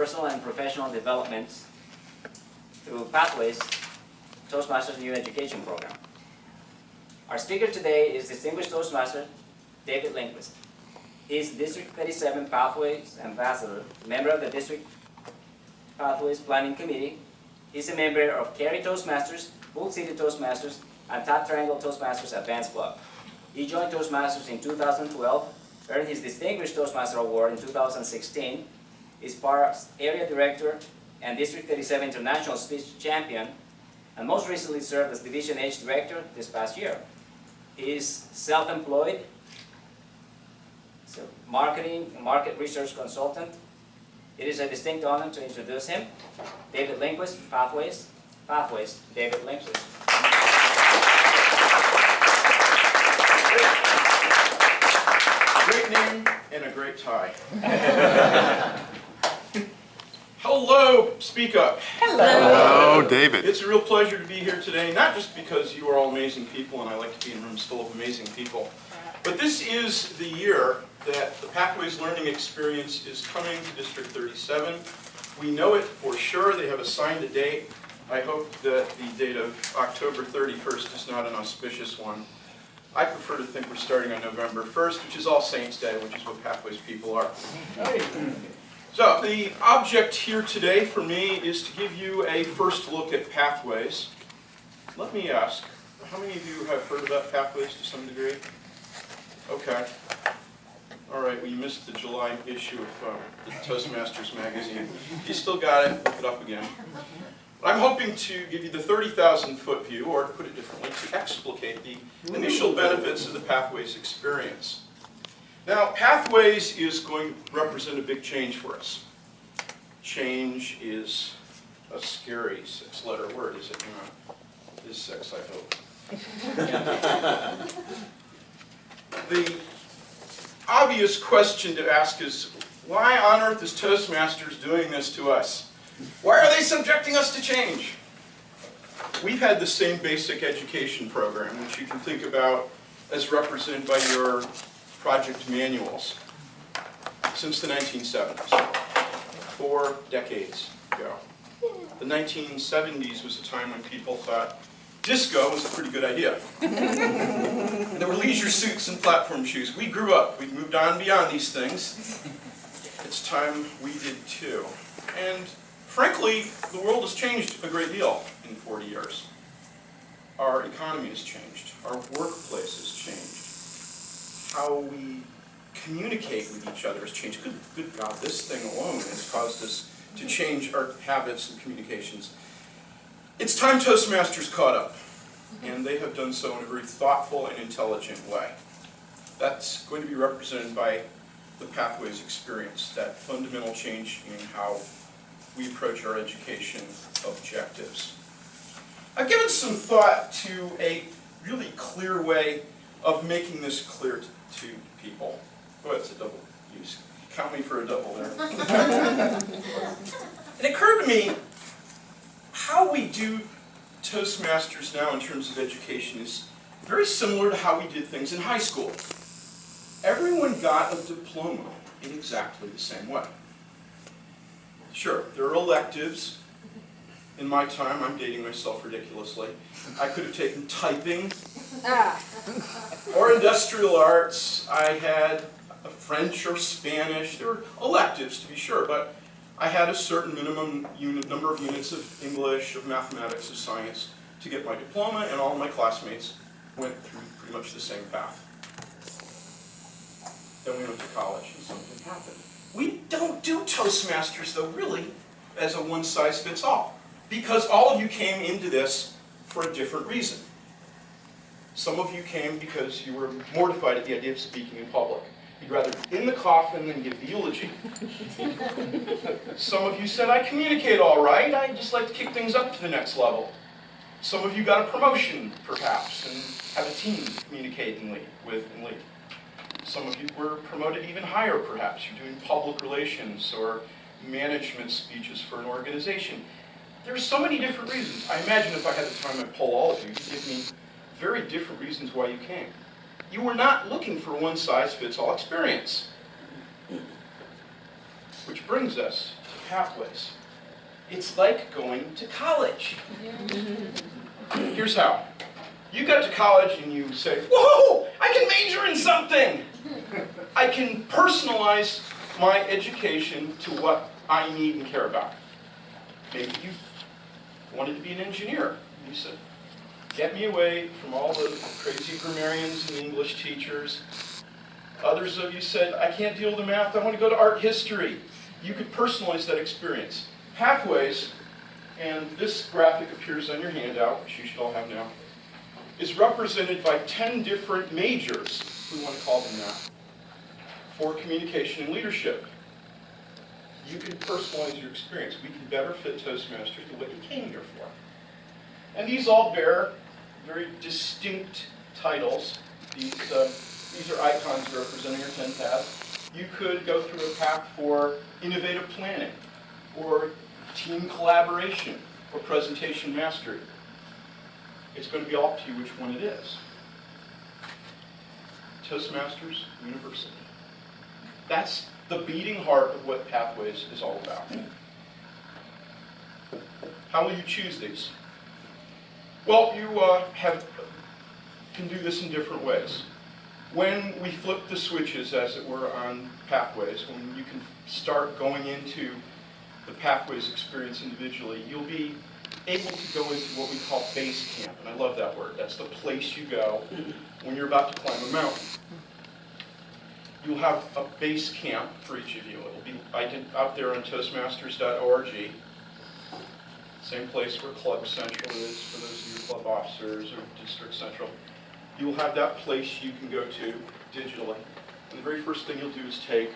personal and professional development through Pathways, Toastmasters New Education Program. Our speaker today is Distinguished Toastmaster David Lindquist. He is District 37 Pathways Ambassador, member of the District Pathways Planning Committee. He's a member of Cary Toastmasters, Bull City Toastmasters, and Top Triangle Toastmasters Advanced Club. He joined Toastmasters in 2012, earned his Distinguished Toastmaster Award in 2016, is PAR's Area Director and District 37 International Speech Champion, and most recently served as Division H Director this past year. He is self-employed, market research consultant. It is a distinct honor to introduce him, David Lindquist, Pathways, David Lindquist. Great name and a great tie. Hello, speak up. Hello, David. It's a real pleasure to be here today, not just because you are all amazing people and I like to be in rooms full of amazing people, but this is the year that the Pathways Learning Experience is coming to District 37. We know it for sure. They have assigned a date. I hope that the date of October 31st is not an auspicious one. I prefer to think we're starting on November 1st, which is All Saints Day, which is what Pathways people are. So the object here today for me is to give you a first look at Pathways. Let me ask, how many of you have heard about Pathways to some degree? Okay. All right, well you missed the July issue of the Toastmasters magazine. If you still got it, look it up again. I'm hoping to give you the 30,000-foot view, or to put it differently, to explicate the initial benefits of the Pathways experience. Now, Pathways is going to represent a big change for us. Change is a scary 6-letter word, is it not? It is 6, I hope. The obvious question to ask is, why on earth is Toastmasters doing this to us? Why are they subjecting us to change? We've had the same basic education program, which you can think about as represented by your project manuals, since the 1970s, 4 decades ago. The 1970s was a time when people thought disco was a pretty good idea. There were leisure suits and platform shoes. We grew up. We moved on beyond these things. It's time we did too. And frankly, the world has changed a great deal in 40 years. Our economy has changed. Our workplace has changed. How we communicate with each other has changed. Good God, this thing alone has caused us to change our habits and communications. It's time Toastmasters caught up, and they have done so in a very thoughtful and intelligent way. That's going to be represented by the Pathways experience, that fundamental change in how we approach our education objectives. I've given some thought to a really clear way of making this clear to people. Oh, it's a double use. Count me for a double there. It occurred to me, how we do Toastmasters now in terms of education is very similar to how we did things in high school. Everyone got a diploma in exactly the same way. Sure, there are electives. In my time, I'm dating myself ridiculously, I could have taken typing or industrial arts. I had a French or Spanish. There were electives, to be sure, but I had a certain minimum number of units of English, of mathematics, of science to get my diploma, and all my classmates went through pretty much the same path. Then we went to college and something happened. We don't do Toastmasters, though, really, as a one-size-fits-all, because all of you came into this for a different reason. Some of you came because you were mortified at the idea of speaking in public. You'd rather be in the coffin than give the eulogy. Some of you said, I communicate all right, I just like to kick things up to the next level. Some of you got a promotion, perhaps, and have a team to communicate and lead with and lead. Some of you were promoted even higher, perhaps. You're doing public relations or management speeches for an organization. There are so many different reasons. I imagine if I had the time I'd poll all of you, you'd give me very different reasons why you came. You were not looking for a one-size-fits-all experience. Which brings us to Pathways. It's like going to college. Here's how. You got to college and you say, whoa, I can major in something. I can personalize my education to what I need and care about. Maybe you wanted to be an engineer. You said, get me away from all the crazy grammarians and English teachers. Others of you said, I can't deal with the math, I want to go to art history. You could personalize that experience. Pathways, and this graphic appears on your handout, which you should all have now, is represented by 10 different majors, if we want to call them that, for communication and leadership. You can personalize your experience. We can better fit Toastmasters to what you came here for. And these all bear very distinct titles. These are icons representing your 10 paths. You could go through a path for innovative planning, or team collaboration, or presentation mastery. It's going to be up to you which one it is. Toastmasters University. That's the beating heart of what Pathways is all about. How will you choose these? Well, you can do this in different ways. When we flip the switches, as it were, on Pathways, when you can start going into the Pathways experience individually, you'll be able to go into what we call base camp, and I love that word. That's the place you go when you're about to climb a mountain. You'll have a base camp for each of you. It'll be out there on Toastmasters.org. Same place where Club Central is for those of you club officers, or District Central. You'll have that place you can go to digitally. And the very first thing you'll do is take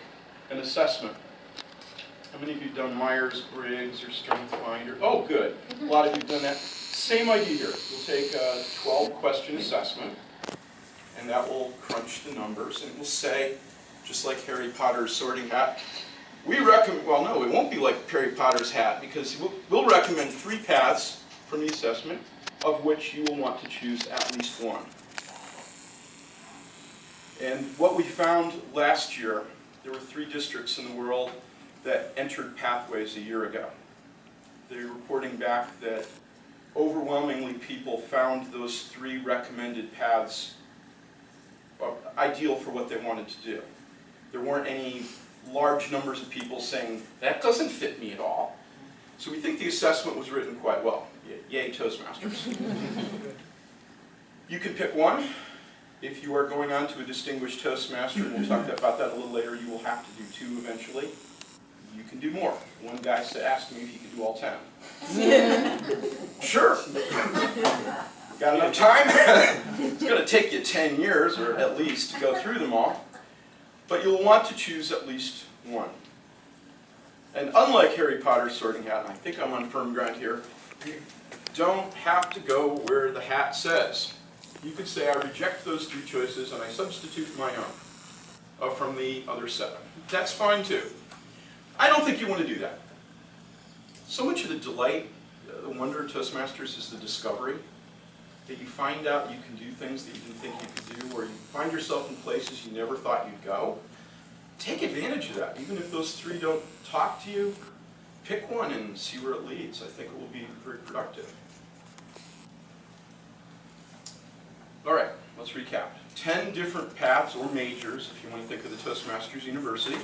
an assessment. How many of you have done Myers-Briggs or StrengthsFinder? Oh, good. A lot of you have done that. Same idea here. You'll take a 12-question assessment, and that will crunch the numbers, and it will say, just like Harry Potter's sorting hat, we recommend, well, no, it won't be like Harry Potter's hat, because we'll recommend 3 paths from the assessment, of which you will want to choose at least one. And what we found last year, there were 3 districts in the world that entered Pathways a year ago. They're reporting back that overwhelmingly people found those 3 recommended paths ideal for what they wanted to do. There weren't any large numbers of people saying, that doesn't fit me at all. So we think the assessment was written quite well. Yay, Toastmasters. You can pick one. If you are going on to a distinguished Toastmaster, and we'll talk about that a little later, you will have to do 2 eventually. You can do more. One guy asked me if he could do all 10. Sure. Got enough time? It's going to take you 10 years, or at least, to go through them all. But you'll want to choose at least one. And unlike Harry Potter's sorting hat, and I think I'm on firm ground here, you don't have to go where the hat says. You could say, I reject those 3 choices and I substitute my own from the other 7. That's fine too. I don't think you want to do that. So much of the delight, the wonder of Toastmasters is the discovery. That you find out you can do things that you didn't think you could do, or you find yourself in places you never thought you'd go. Take advantage of that. Even if those 3 don't talk to you, pick one and see where it leads. I think it will be very productive. All right, let's recap. 10 different paths or majors, if you want to think of the Toastmasters University.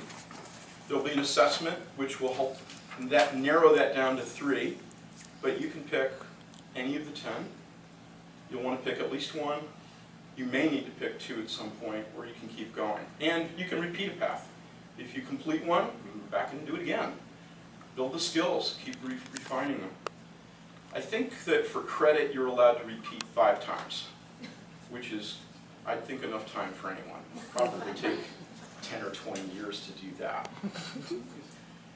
There'll be an assessment which will help narrow that down to 3, but you can pick any of the 10. You'll want to pick at least one. You may need to pick 2 at some point, or you can keep going. And you can repeat a path. If you complete one, move back and do it again. Build the skills, keep refining them. I think that for credit, you're allowed to repeat 5 times, which is, I think, enough time for anyone. It'll probably take 10 or 20 years to do that.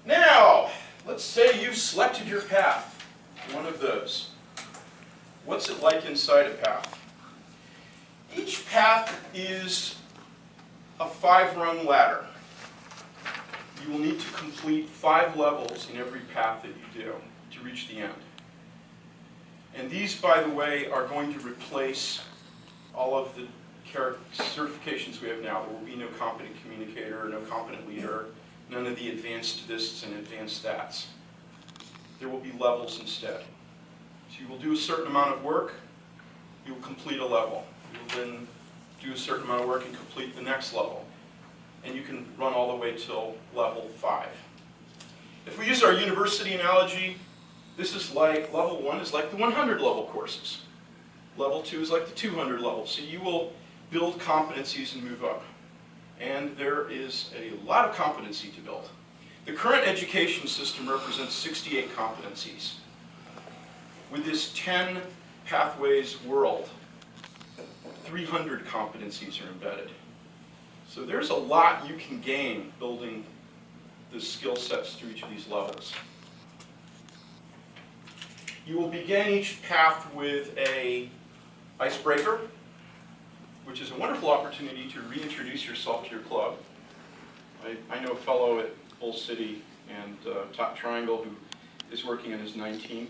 Now, let's say you've selected your path, one of those. What's it like inside a path? Each path is a 5-rung ladder. You will need to complete 5 levels in every path that you do to reach the end. And these, by the way, are going to replace all of the certifications we have now. There will be no competent communicator, no competent leader, none of the advanced thists and advanced that's. There will be levels instead. So you will do a certain amount of work, you will complete a level. You will then do a certain amount of work and complete the next level. And you can run all the way till level 5. If we use our university analogy, this is like, level 1 is like the 100 level courses. Level 2 is like the 200 level. So you will build competencies and move up. And there is a lot of competency to build. The current education system represents 68 competencies. With this 10 pathways world, 300 competencies are embedded. So there's a lot you can gain building the skill sets through each of these levels. You will begin each path with an icebreaker, which is a wonderful opportunity to reintroduce yourself to your club. I know a fellow at Bull City and Top Triangle who is working on his 19th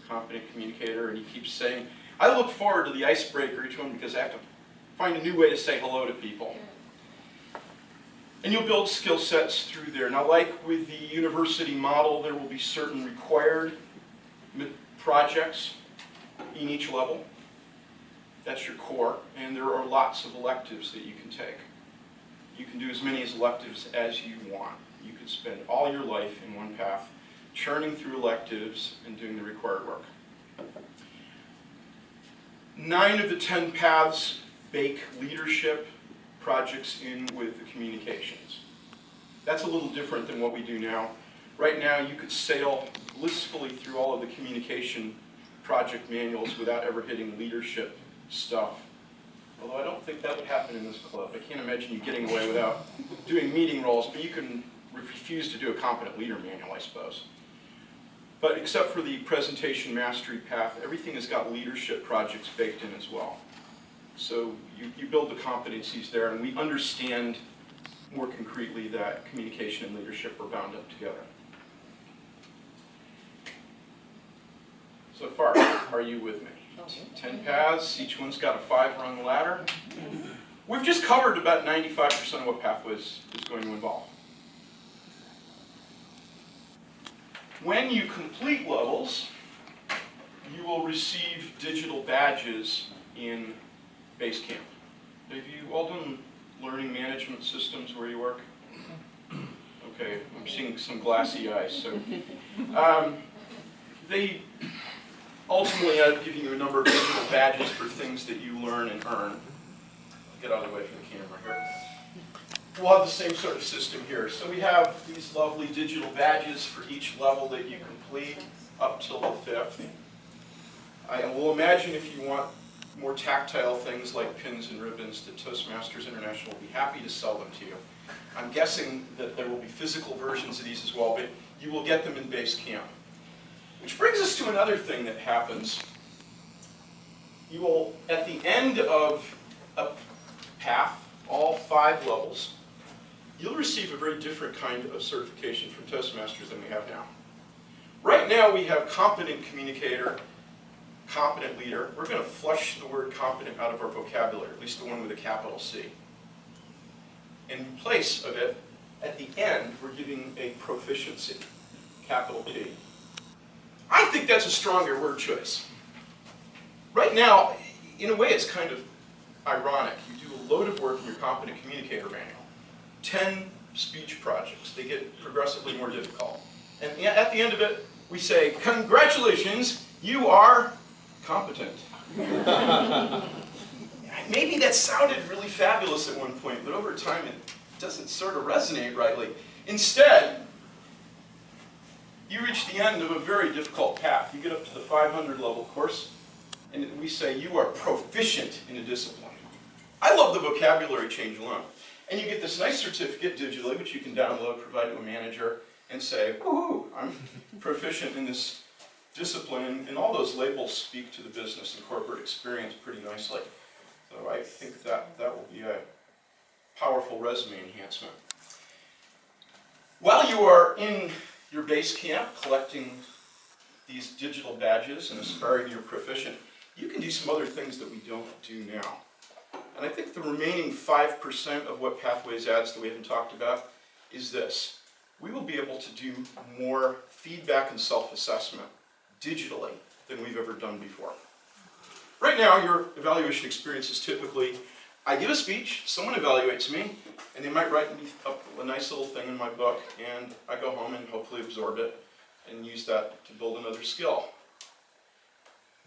competent communicator, and he keeps saying, I look forward to the icebreaker each one because I have to find a new way to say hello to people. And you'll build skill sets through there. Now, like with the university model, there will be certain required projects in each level. That's your core, and there are lots of electives that you can take. You can do as many electives as you want. You could spend all your life in one path, churning through electives and doing the required work. 9 of the 10 paths bake leadership projects in with the communications. That's a little different than what we do now. Right now, you could sail blissfully through all of the communication project manuals without ever hitting leadership stuff. Although I don't think that would happen in this club. I can't imagine you getting away without doing meeting roles, but you can refuse to do a competent leader manual, I suppose. But except for the presentation mastery path, everything has got leadership projects baked in as well. So you build the competencies there, and we understand more concretely that communication and leadership are bound up together. So far, are you with me? 10 paths, each one's got a 5-rung ladder. We've just covered about 95% of what Pathways is going to involve. When you complete levels, you will receive digital badges in base camp. Have you all done learning management systems where you work? Okay, I'm seeing some glassy eyes. So, they ultimately end up giving you a number of digital badges for things that you learn and earn. I'll get out of the way for the camera here. We'll have the same sort of system here. So we have these lovely digital badges for each level that you complete up till the 5th. I will imagine if you want more tactile things like pins and ribbons, that Toastmasters International will be happy to sell them to you. I'm guessing that there will be physical versions of these as well, but you will get them in base camp. Which brings us to another thing that happens. You will, at the end of a path, all 5 levels, you'll receive a very different kind of certification from Toastmasters than we have now. Right now we have competent communicator, competent leader. We're going to flush the word competent out of our vocabulary, at least the one with a capital C. In place of it, at the end, we're giving a proficiency, capital P. I think that's a stronger word choice. Right now, in a way, it's kind of ironic. You do a load of work in your competent communicator manual. 10 speech projects. They get progressively more difficult. And at the end of it, we say, congratulations, you are competent. Maybe that sounded really fabulous at one point, but over time it doesn't sort of resonate rightly. Instead, you reach the end of a very difficult path. You get up to the 500 level course, and we say you are proficient in a discipline. I love the vocabulary change alone. And you get this nice certificate digitally, which you can download, provide to a manager, and say, woohoo, I'm proficient in this discipline. And all those labels speak to the business and corporate experience pretty nicely. So I think that will be a powerful resume enhancement. While you are in your base camp collecting these digital badges and aspiring you're proficient, you can do some other things that we don't do now. And I think the remaining 5% of what Pathways adds that we haven't talked about is this. we will be able to do more feedback and self-assessment digitally than we've ever done before. Right now, your evaluation experience is typically, I give a speech, someone evaluates me, and they might write me up a nice little thing in my book, and I go home and hopefully absorb it and use that to build another skill.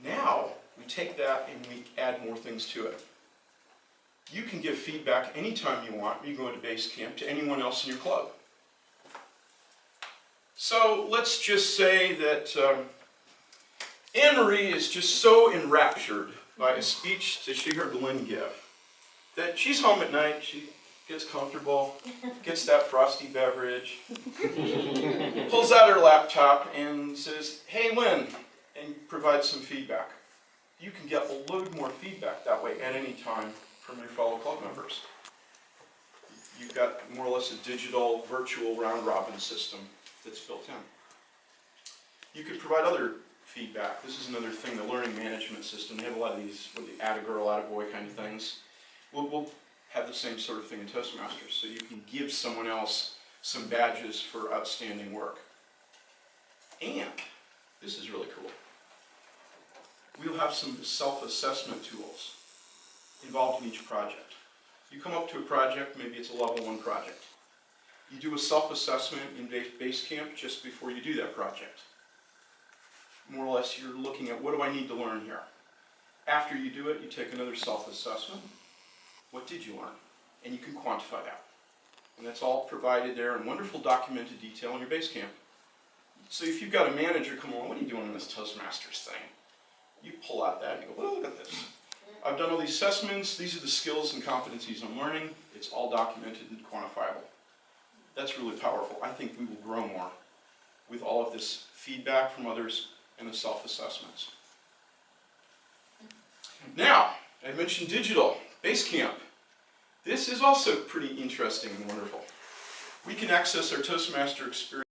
Now, we take that and we add more things to it. You can give feedback anytime you want. You go into base camp to anyone else in your club. So let's just say that Anne-Marie is just so enraptured by a speech that she heard Lynn give that she's home at night, she gets comfortable, gets that frosty beverage, pulls out her laptop and says, "Hey Lynn," and provides some feedback. You can get a load more feedback that way at any time from your fellow club members. You've got more or less a digital, virtual round-robin system that's built in. You could provide other feedback. This is another thing, the learning management system. They have a lot of these, what the atta-girl, atta-boy kind of things. We'll have the same sort of thing in Toastmasters, so you can give someone else some badges for outstanding work. And, this is really cool, we'll have some self-assessment tools involved in each project. You come up to a project, maybe it's a level 1 project. You do a self-assessment in base camp just before you do that project. More or less, you're looking at, what do I need to learn here? After you do it, you take another self-assessment. What did you learn? And you can quantify that. And that's all provided there in wonderful documented detail in your base camp. So if you've got a manager come along, what are you doing in this Toastmasters thing? You pull out that and you go, well, look at this. I've done all these assessments, these are the skills and competencies I'm learning, it's all documented and quantifiable. That's really powerful. I think we will grow more with all of this feedback from others and the self-assessments. Now, I mentioned digital, base camp. This is also pretty interesting and wonderful. We can access our Toastmaster experience